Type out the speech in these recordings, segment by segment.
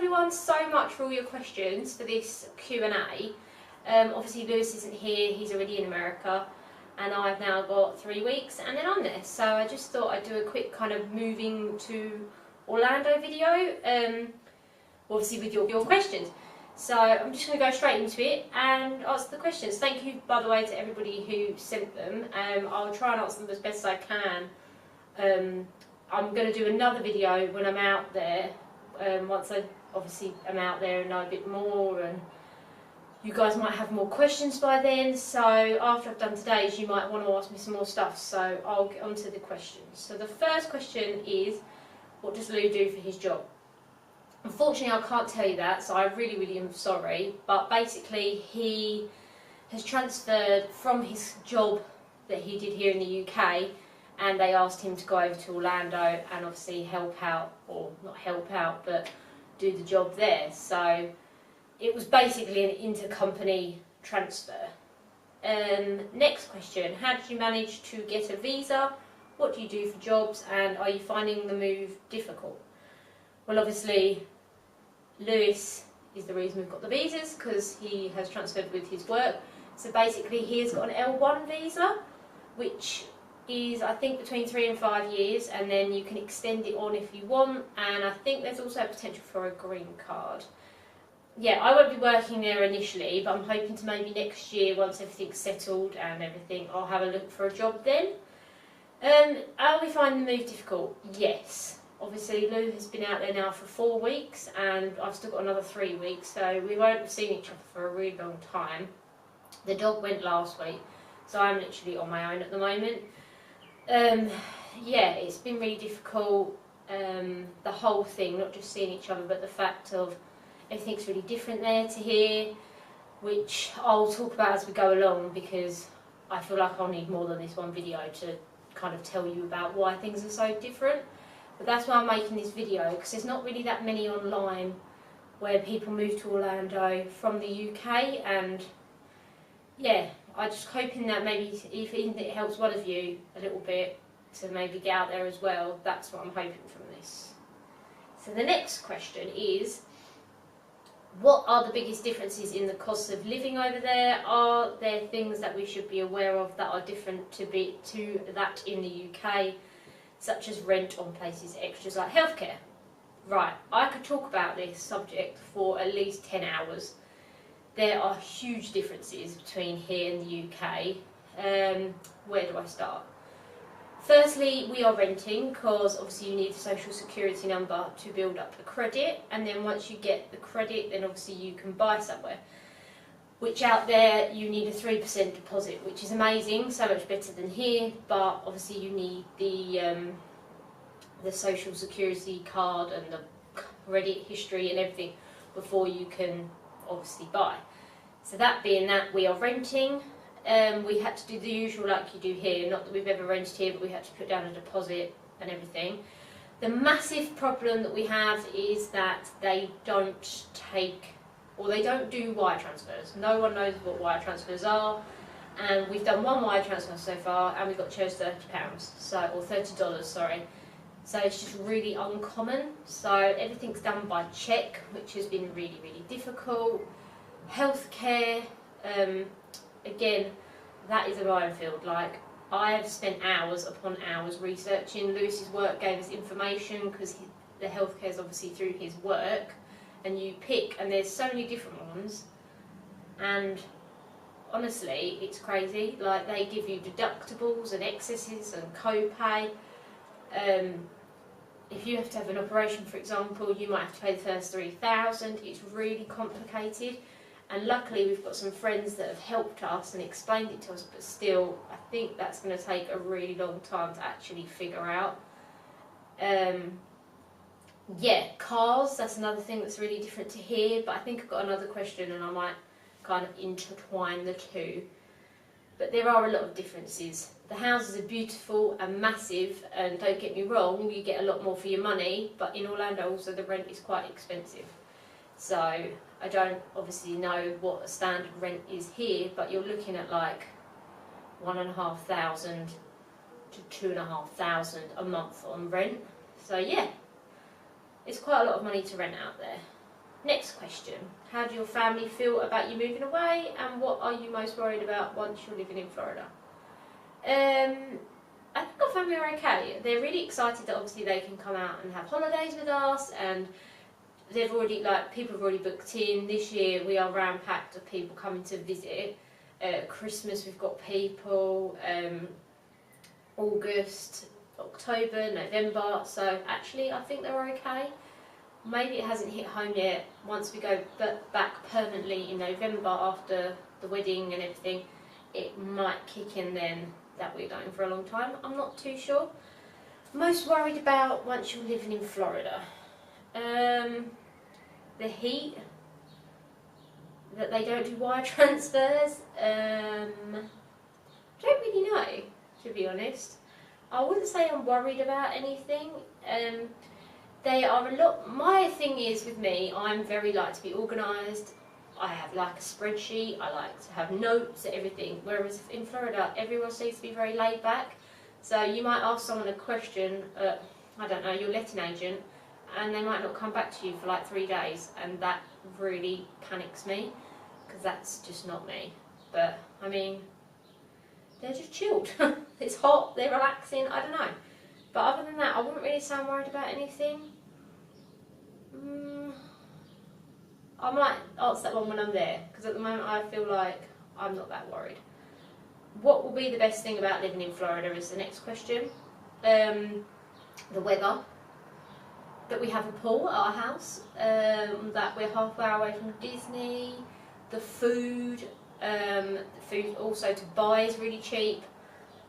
everyone so much for all your questions for this Q&A. Obviously Lewis isn't here, he's already in America, and I've now got 3 weeks and then I'm there. So I just thought I'd do a quick kind of moving to Orlando video, obviously with your questions. So I'm just going to go straight into it and answer the questions. Thank you, by the way, to everybody who sent them. I'll try and answer them as best I can. I'm going to do another video when I'm out there, once I obviously am out there and know a bit more, and you guys might have more questions by then. So after I've done today's, you might want to ask me some more stuff, so I'll get on to the questions. So the first question is, what does Lou do for his job? Unfortunately, I can't tell you that, so I really am sorry, but basically he has transferred from his job that he did here in the UK, and they asked him to go over to Orlando and obviously help out, or not help out, but do the job there. So it was basically an intercompany transfer. Next question, how did you manage to get a visa? What do you do for jobs, and are you finding the move difficult? Well, obviously Lewis is the reason we've got the visas, because he has transferred with his work. So basically he has got an L1 visa, which is I think between 3 and 5 years, and then you can extend it on if you want, and I think there's also a potential for a green card. Yeah, I won't be working there initially, but I'm hoping to maybe next year, once everything's settled and everything, I'll have a look for a job then. Are we finding the move difficult? Yes. Obviously Lou has been out there now for 4 weeks, and I've still got another 3 weeks, so we won't have seen each other for a really long time. The dog went last week, so I'm literally on my own at the moment. Yeah, it's been really difficult, the whole thing, not just seeing each other, but the fact of everything's really different there to here, which I'll talk about as we go along, because I feel like I'll need more than this one video to kind of tell you about why things are so different. But that's why I'm making this video, because there's not really that many online where people move to Orlando from the UK, and yeah, I'm just hoping that maybe if it helps one of you a little bit to maybe get out there as well. That's what I'm hoping from this. So the next question is, what are the biggest differences in the cost of living over there? Are there things that we should be aware of that are different to that in the UK, such as rent on places, extras like healthcare? Right, I could talk about this subject for at least 10 hours. There are huge differences between here and the UK. Where do I start? Firstly, we are renting, because obviously you need a social security number to build up the credit, and then once you get the credit, then obviously you can buy somewhere. Which out there you need a 3% deposit, which is amazing, so much better than here, but obviously you need the social security card and the credit history and everything before you can obviously buy. So that being that, we are renting. We had to do the usual like you do here, not that we've ever rented here, but we had to put down a deposit and everything. The massive problem that we have is that they don't do wire transfers. No one knows what wire transfers are, and we've done one wire transfer so far, and we got charged £30, or $30, sorry. So it's just really uncommon. So everything's done by cheque, which has been really difficult. Healthcare, again, that is a minefield. Like, I have spent hours upon hours researching. Lewis's work gave us information, because the healthcare is obviously through his work, and you pick, and there's so many different ones, and honestly it's crazy. Like, they give you deductibles and excesses and co-pay. If you have to have an operation, for example, you might have to pay the first $3,000. It's really complicated, and luckily we've got some friends that have helped us and explained it to us, but still I think that's going to take a really long time to actually figure out. Yeah, cars, that's another thing that's really different to here, but I think I've got another question and I might kind of intertwine the two. But there are a lot of differences. The houses are beautiful and massive, and don't get me wrong, you get a lot more for your money, but in Orlando also the rent is quite expensive. So I don't obviously know what a standard rent is here, but you're looking at like $1,500 to $2,500 a month on rent. So yeah, it's quite a lot of money to rent out there. Next question. How do your family feel about you moving away, and what are you most worried about once you're living in Florida? I think our family are okay. They're really excited that obviously they can come out and have holidays with us, and they've already, people have already booked in. This year we are ram-packed of people coming to visit. Christmas we've got people, August, October, November, so actually I think they're okay. Maybe it hasn't hit home yet. Once we go back permanently in November after the wedding and everything, it might kick in then that we're going for a long time. I'm not too sure. Most worried about once you're living in Florida? The heat, that they don't do wire transfers. Don't really know, to be honest. I wouldn't say I'm worried about anything. They are a lot. My thing is with me, I'm very like to be organised. I have like a spreadsheet. I like to have notes and everything. Whereas in Florida, everyone seems to be very laid back. So you might ask someone a question, I don't know, your letting agent, and they might not come back to you for like 3 days, and that really panics me because that's just not me. But I mean, they're just chilled. It's hot. They're relaxing. I don't know. But other than that, I wouldn't really say I'm worried about anything. I might answer that one when I'm there, because at the moment I feel like I'm not that worried. What will be the best thing about living in Florida is the next question. The weather. That we have a pool at our house. That we're half an hour away from Disney. The food. The food also to buy is really cheap.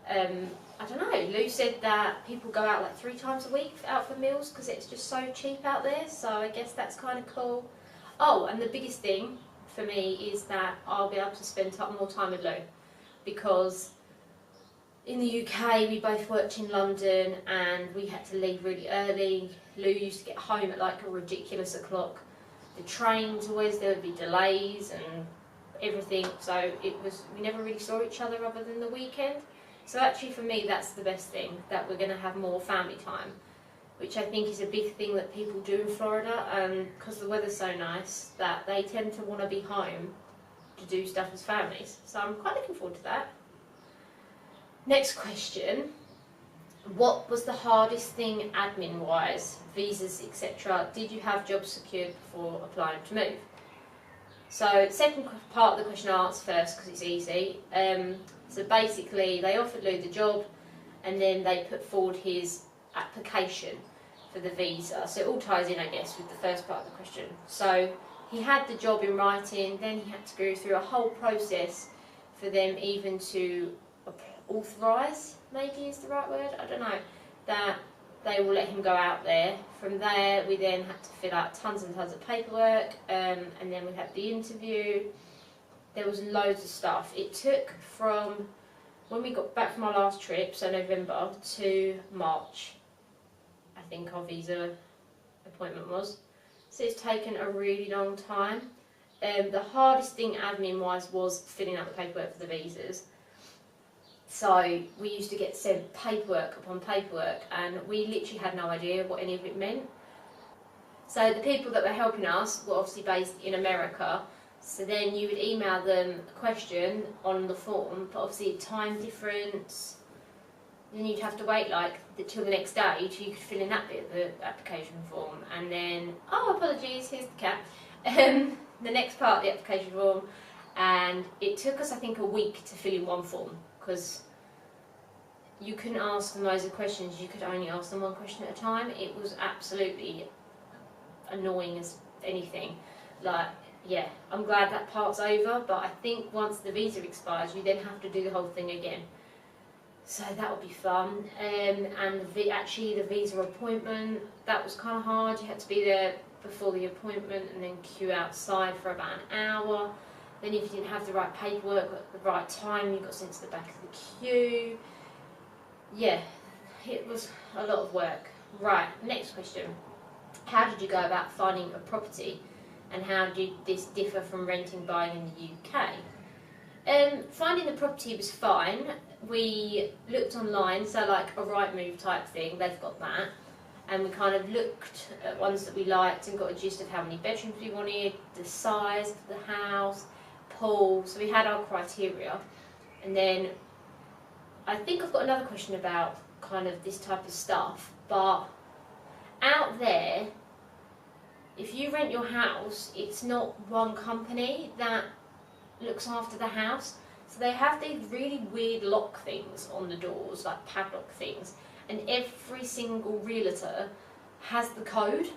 I don't know, Lou said that people go out like 3 times a week out for meals because it's just so cheap out there, so I guess that's kind of cool. Oh, and the biggest thing for me is that I'll be able to spend more time with Lou, because in the UK we both worked in London and we had to leave really early. Lou used to get home at like a ridiculous o'clock. The trains always, there would be delays and everything, so we never really saw each other other than the weekend. So actually for me that's the best thing, that we're going to have more family time, which I think is a big thing that people do in Florida, because the weather's so nice that they tend to want to be home to do stuff as families. So I'm quite looking forward to that. Next question. What was the hardest thing admin wise, visas, etc. did you have jobs secured before applying to move? So second part of the question I'll answer first because it's easy. So basically they offered Lou the job and then they put forward his application for the visa. So it all ties in, I guess, with the first part of the question. So he had the job in writing, then he had to go through a whole process for them even to authorise, maybe is the right word, I don't know, that they will let him go out there. From there we then had to fill out tons and tons of paperwork, and then we had the interview. There was loads of stuff. It took from when we got back from our last trip, so November, to March, I think our visa appointment was. So it's taken a really long time. The hardest thing admin wise was filling out the paperwork for the visas. So we used to get sent paperwork upon paperwork and we literally had no idea what any of it meant. So the people that were helping us were obviously based in America, so then you would email them a question on the form, but obviously time difference, then you'd have to wait like till the next day till you could fill in that bit of the application form, and then, oh apologies, here's the cat, the next part of the application form, and it took us I think a week to fill in one form, because you couldn't ask them loads of questions, you could only ask them one question at a time. It was absolutely annoying as anything. Like, yeah, I'm glad that part's over, but I think once the visa expires you then have to do the whole thing again. So that would be fun. And actually the visa appointment, that was kind of hard. You had to be there before the appointment and then queue outside for about an hour. Then if you didn't have the right paperwork at the right time, you got sent to the back of the queue. Yeah, it was a lot of work. Right, next question. How did you go about finding a property, and how did this differ from renting buying in the UK? Finding the property was fine. We looked online, so like a Rightmove type thing, they've got that. and we kind of looked at ones that we liked and got a gist of how many bedrooms we wanted, the size of the house, pool. So we had our criteria, and then I think I've got another question about kind of this type of stuff, but out there, if you rent your house, it's not one company that looks after the house. So they have these really weird lock things on the doors, like padlock things, and every single realtor has the code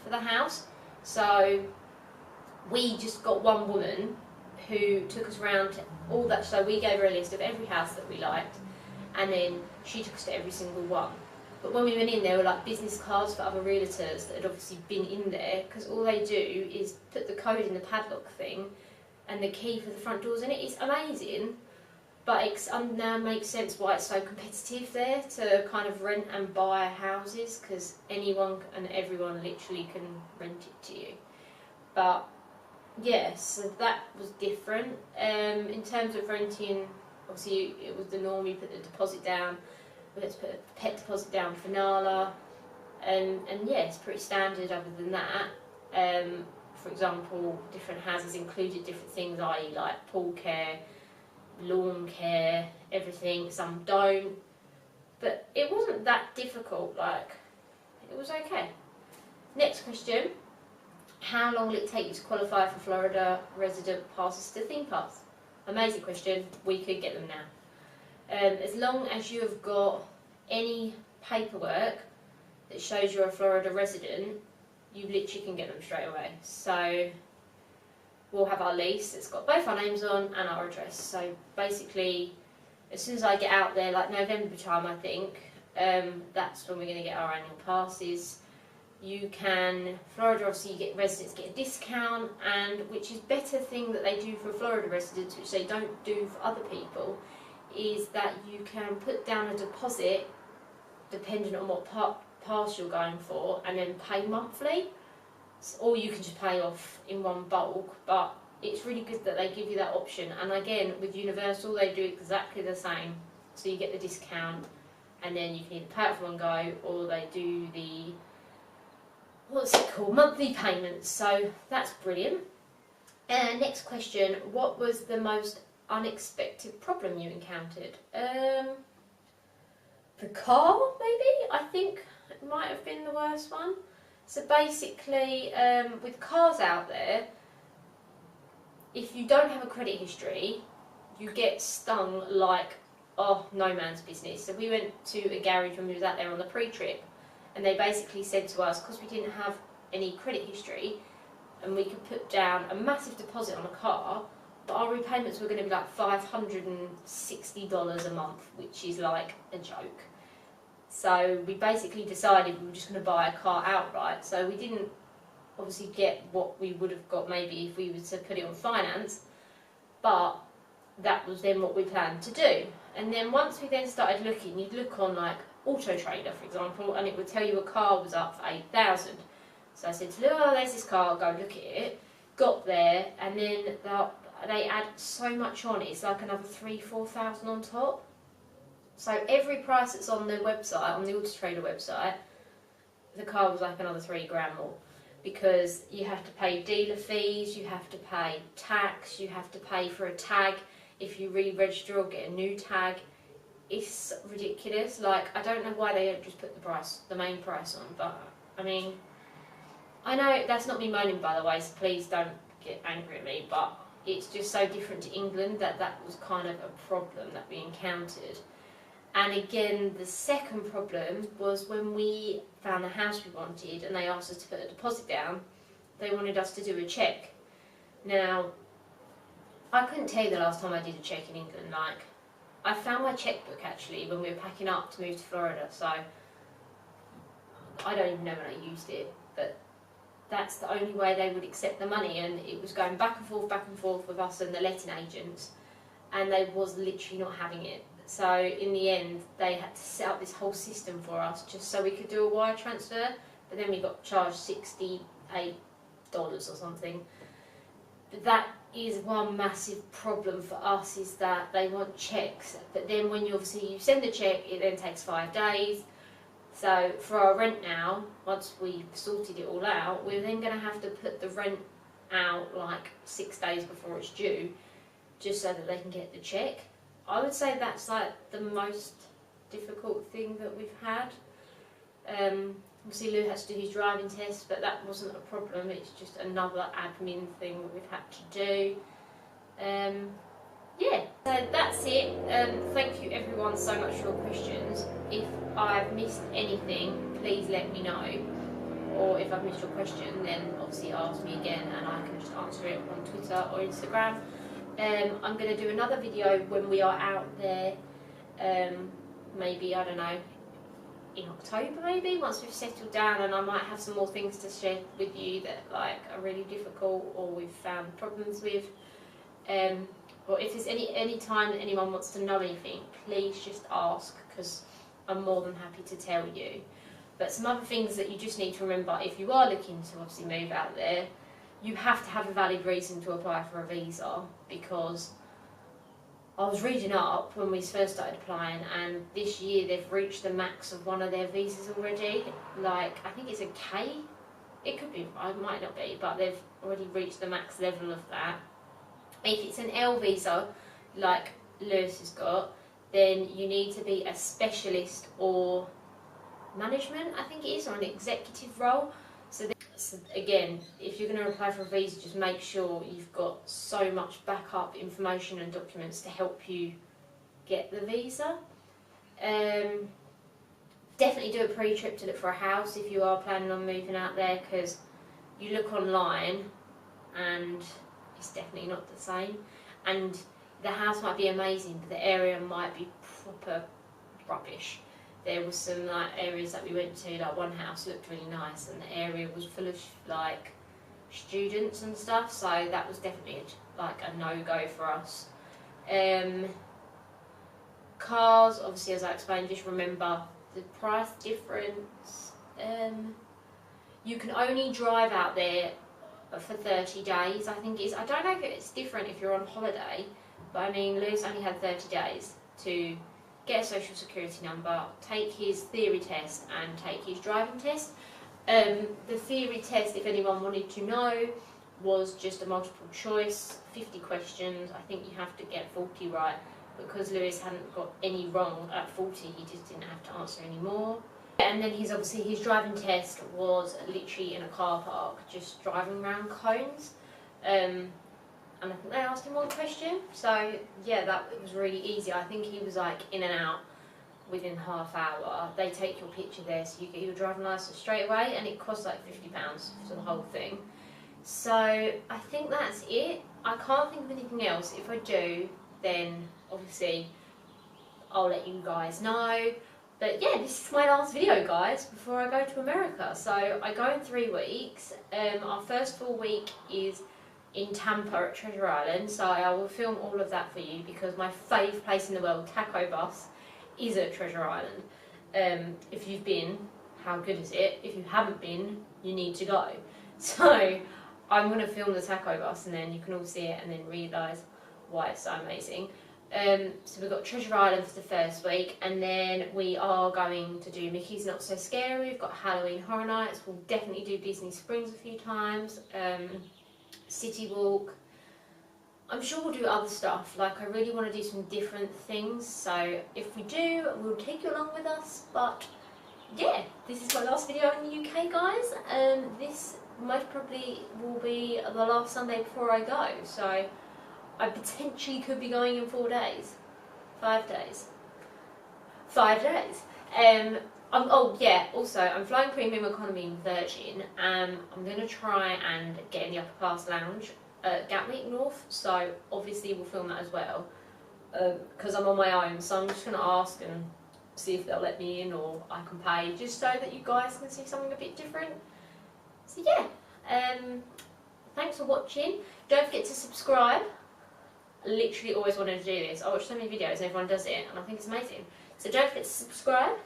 for the house. So we just got one woman who took us around to all that, so we gave her a list of every house that we liked, and then she took us to every single one. But when we went in, there were like business cards for other realtors that had obviously been in there, because all they do is put the code in the padlock thing and the key for the front doors in it. It's amazing, but it now makes sense why it's so competitive there to kind of rent and buy houses, because anyone and everyone literally can rent it to you. But yes, so that was different. In terms of renting, obviously it was the norm, you put the deposit down. We had to put a pet deposit down for Nala, and yeah, it's pretty standard other than that. For example, different houses included different things, i.e. like pool care, lawn care, everything. Some don't, but it wasn't that difficult, like, it was okay. Next question: how long will it take you to qualify for Florida resident passes to theme parks? Amazing question, we could get them now. As long as you have got any paperwork that shows you're a Florida resident, you literally can get them straight away. So we'll have our lease, it's got both our names on and our address. So basically, as soon as I get out there, like November time I think, that's when we're going to get our annual passes. You can, Florida obviously you get residents get a discount, and which is better thing that they do for Florida residents, which they don't do for other people, is that you can put down a deposit depending on what pass you're going for, and then pay monthly, or you can just pay off in one bulk. But it's really good that they give you that option. And again, with Universal they do exactly the same, so you get the discount and then you can either pay it for one go, or they do the, what's it called, monthly payments. So that's brilliant. And next question: what was the most unexpected problem you encountered? The car, maybe? I think it might have been the worst one. So basically, with cars out there, if you don't have a credit history, you get stung like, oh, no man's business. So we went to a garage when we was out there on the pre-trip, and they basically said to us, because we didn't have any credit history, and we could put down a massive deposit on a car, but our repayments were going to be like $560 a month, which is like a joke. So we basically decided we were just going to buy a car outright. So we didn't obviously get what we would have got maybe if we were to put it on finance, but that was then what we planned to do. And then once we then started looking, you'd look on like Auto Trader, for example, and it would tell you a car was up for $8,000. So I said to Lou, oh, there's this car, I'll go look at it. Got there, and then they add so much on it, it's like another $3,000–4,000 on top. So every price that's on the website, on the Auto Trader website, the car was like another $3 grand more, because you have to pay dealer fees, you have to pay tax, you have to pay for a tag if you re-register or get a new tag. It's ridiculous. Like, I don't know why they don't just put the main price on, but I mean, I know that's not me moaning, by the way, so please don't get angry at me, but it's just so different to England that was kind of a problem that we encountered. And again, the second problem was when we found the house we wanted and they asked us to put a deposit down, they wanted us to do a check. Now, I couldn't tell you the last time I did a check in England. Like, I found my checkbook actually when we were packing up to move to Florida, so I don't even know when I used it, but that's the only way they would accept the money, and it was going back and forth with us and the letting agents, and they was literally not having it. So in the end, they had to set up this whole system for us just so we could do a wire transfer, but then we got charged $68 or something. But that is one massive problem for us, is that they want checks, but then when you send the check, it then takes 5 days. So for our rent now, once we've sorted it all out, we're then going to have to put the rent out like 6 days before it's due, just so that they can get the check. I would say that's like the most difficult thing that we've had. Obviously Lou has to do his driving test, but that wasn't a problem, it's just another admin thing that we've had to do. Yeah, so that's it. Thank you everyone so much for your questions. If I've missed anything, please let me know. Or if I've missed your question, then obviously ask me again and I can just answer it on Twitter or Instagram. I'm going to do another video when we are out there, maybe, I don't know, in October maybe, once we've settled down, and I might have some more things to share with you that like are really difficult or we've found problems with. Or if there's any time that anyone wants to know anything, please just ask, because I'm more than happy to tell you. But some other things that you just need to remember if you are looking to obviously move out there, you have to have a valid reason to apply for a visa, because I was reading up when we first started applying, and this year they've reached the max of one of their visas already. Like, I think it's a K, it could be, it might not be, but they've already reached the max level of that. If it's an L visa, like Lewis has got, then you need to be a specialist or management, I think it is, or an executive role. So again, if you're going to apply for a visa, just make sure you've got so much backup information and documents to help you get the visa. Definitely do a pre-trip to look for a house if you are planning on moving out there, because you look online and it's definitely not the same, and the house might be amazing but the area might be proper rubbish. There was some like areas that we went to, like one house looked really nice and the area was full of like students and stuff, so that was definitely like a no-go for us. Cars, obviously, as I explained, just remember the price difference. You can only drive out there for 30 days, I think it is. I don't know if it's different if you're on holiday, but I mean, Lewis only had 30 days to get a social security number, take his theory test and take his driving test. The theory test, if anyone wanted to know, was just a multiple choice, 50 questions. I think you have to get 40 right, because Lewis hadn't got any wrong at 40, he just didn't have to answer any more. And then obviously his driving test was literally in a car park, just driving around cones. And I think they asked him one question, so yeah, that was really easy. I think he was like in and out within half hour. They take your picture there, so you get your driving licence straight away, and it costs like £50 for the whole thing. So I think that's it. I can't think of anything else. If I do, then obviously I'll let you guys know. But yeah, this is my last video, guys, before I go to America. So I go in 3 weeks. Our first full week is in Tampa at Treasure Island, so I will film all of that for you, because my fave place in the world, Taco Bus, is at Treasure Island. If you've been, how good is it? If you haven't been, you need to go. So I'm going to film the Taco Bus, and then you can all see it and then realise why it's so amazing. So we've got Treasure Island for the first week, and then we are going to do Mickey's Not So Scary. We've got Halloween Horror Nights. We'll definitely do Disney Springs a few times. City Walk. I'm sure we'll do other stuff. Like, I really want to do some different things, so if we do, we'll take you along with us. But yeah, this is my last video in the UK, guys. This most probably will be the last Sunday before I go, so I potentially could be going in 4 days. 5 days. 5 days. Oh yeah, also I'm flying premium economy in Virgin. I'm going to try and get in the upper class lounge at Gatwick North, so obviously we'll film that as well, because I'm on my own, so I'm just going to ask and see if they'll let me in, or I can pay, just so that you guys can see something a bit different. So yeah, thanks for watching. Don't forget to subscribe. I literally always wanted to do this. I watch so many videos and everyone does it, and I think it's amazing. So don't forget to subscribe.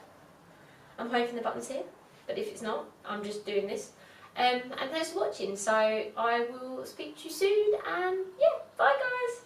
I'm hoping the button's here, but if it's not, I'm just doing this. And thanks for watching. So I will speak to you soon, and yeah, bye guys.